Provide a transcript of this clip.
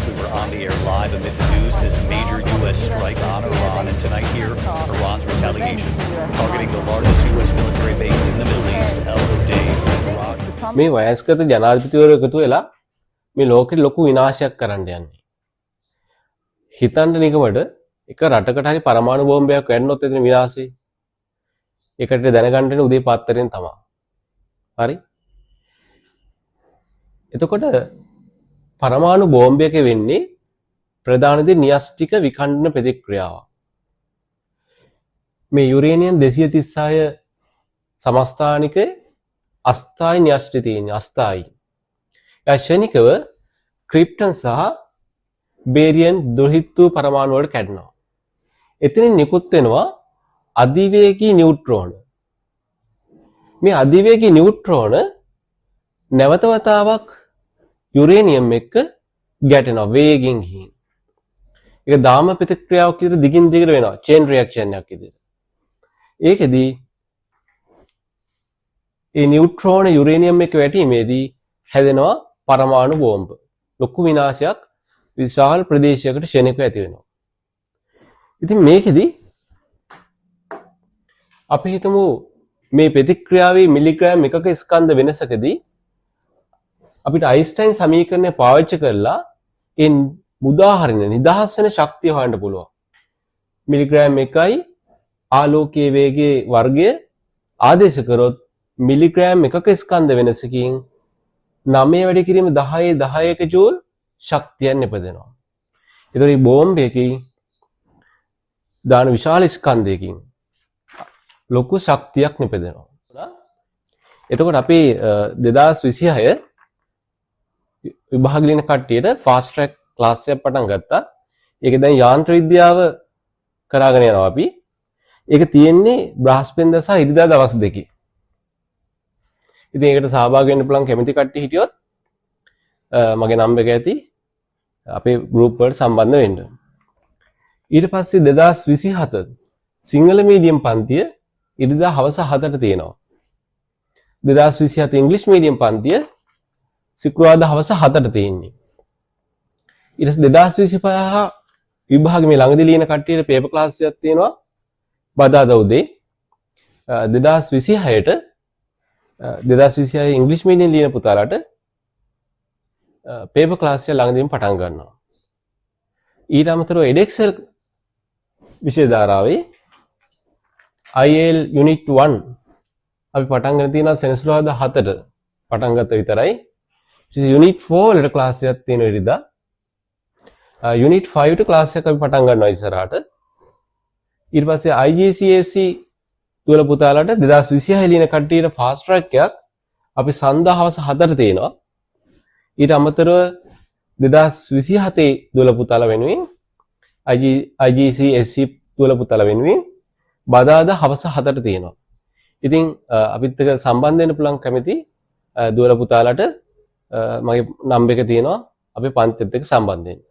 as we were on the air live amid the news, this major U.S. strike on Iran. And tonight here, Iran's retaliation, targeting the largest U.S. military base in the Middle East, El Udeid in Iraq. මේ වයස්ගත ජනාධිපතිවරු එකතු වෙලා මේ ලෝකෙට ලොකු විනාශයක් කරන්න යන්නේ. හිතන්න නිකමට එක රටකට හරි පරමාණු බෝම්බයක් වැන්නොත් එතන විනාශේ. ඒකට දැනගන්න උදේ පාත්තරෙන් තමයි. හරි? එතකොට පරමාණු බෝම්බයක වෙන්නේ ප්‍රධාන දේ න්‍යෂ්ටික විඛණ්ඩන ප්‍රතික්‍රියාවක්. මේ යුරේනියම් 236 සමස්ථානික අස්ථායි න්‍යෂ්ටි තියෙන්නේ අස්ථායි. ක්ෂණිකව ක්‍රිප්ටන් සහ බේරියම් දුර්හිත පරමාණු වලට කැඩෙනවා. එතනින් නිකුත් වෙනවා අධිවේගී නියුට්‍රෝන. මේ අධිවේගී නියුට්‍රෝන නැවත වතාවක් යුරේනියම් එක්ක ගැටෙනවා වේගෙන් ගිහින්. ඒක දාම ප්‍රතික්‍රියාවක් විදිහට දිගින් දිගට වෙනවා චේන් රියැක්ෂන් එකක් විදිහට. ඒකෙදී ඒ නියුට්‍රෝන යුරේනියම් එක්ක වැටීමේදී හැදෙනවා පරමාණු බෝම්බ. ලොකු විනාශයක් විශාල ප්‍රදේශයකට ක්ෂණිකව ඇති වෙනවා. ඉතින් මේකෙදී අපි හිතමු මේ ප්‍රතික්‍රියාවේ මිලිග්‍රෑම් එකක ස්කන්ධ වෙනසකදී අපිට අයින්ස්ටයින් සමීකරණය පාවිච්චි කරලා ඒ උදාහරණ නිදහස් වෙන ශක්තිය හොයන්න පුළුවන්. මිලිග්‍රෑම් 1යි ආලෝකයේ වේගයේ වර්ගය ආදේශ කරොත් මිලිග්‍රෑම් එකක ස්කන්ධ වෙනසකින් 9 වැඩි කිරීම 10 10ක ජූල් ශක්තියක් නිපදෙනවා. ඒතර මේ බෝම්බයකින් දාන විශාල ස්කන්ධයකින් ලොකු ශක්තියක් නිපදෙනවා. එතකොට අපි 2026 විභාග ලියන කට්ටියට ෆාස්ට් ට්‍රැක් ක්ලාස් එකක් පටන් ගත්තා. ඒක දැන් යාන්ත්‍ර විද්‍යාව කරාගෙන යනවා අපි. ඒක තියෙන්නේ බ්‍රහස්පතින්දා සහ ඉරිදා දවස් දෙකේ. ඉතින් ඒකට සහභාගී වෙන්න පුළුවන් කැමති කට්ටිය හිටියොත් මගේ නම්බර් එක ඇති අපේ ගෲප් වලට සම්බන්ධ වෙන්න. ඊට පස්සේ 2027 සිංහල මීඩියම් පන්තිය ඉරිදා හවස 7ට තියෙනවා. 2027 ඉංග්‍රීසි මීඩියම් පන්තිය සිකුරාදා හවස 7ට තියෙන්නේ. ඊට පස්සේ 2025 විභාගෙ මේ ළඟදී ලියන කට්ටියට පේපර් ක්ලාස් එකක් තියෙනවා බදාදා උදේ. 2026ට 2026 ඉංග්‍රීසි මීඩියම් ලියන පුතාලාට පේපර් ක්ලාස් එක ළඟදීම පටන් ගන්නවා. ඊට අමතරව එඩෙක්සල් විෂය ධාරාවේ IL යුනිට් 1 අපි පටන් ගන්න තියෙනවා සෙනසුරාදා 7ට පටන් ගත්ත විතරයි. යුනිට් 4 වලට ක්ලාස් එකක් තියෙනවා ඉරිදා. යුනිට් 5 ට ක්ලාස් එකක් අපි පටන් ගන්නවා ඉස්සරහට. ඊට පස්සේ IGCSE දුවල පුතාලාට 2026 ලියන කට්ටියට ෆාස්ට් ට්‍රැක් එකක් අපි සන්දා හවස 7ට තියෙනවා. ඊට අමතරව 2027 දුවල පුතාලා වෙනුවෙන් IGCSE දුවල පුතාලා වෙනුවෙන් බදාදා හවස 7ට තියෙනවා. ඉතින් අපිත් එක්ක සම්බන්ධ වෙන්න පුළුවන් කැමති දුවල පුතාලාට මගේ නම්බර් එක තියෙනවා අපේ පන්තිත් එක්ක සම්බන්ධ වෙන්න.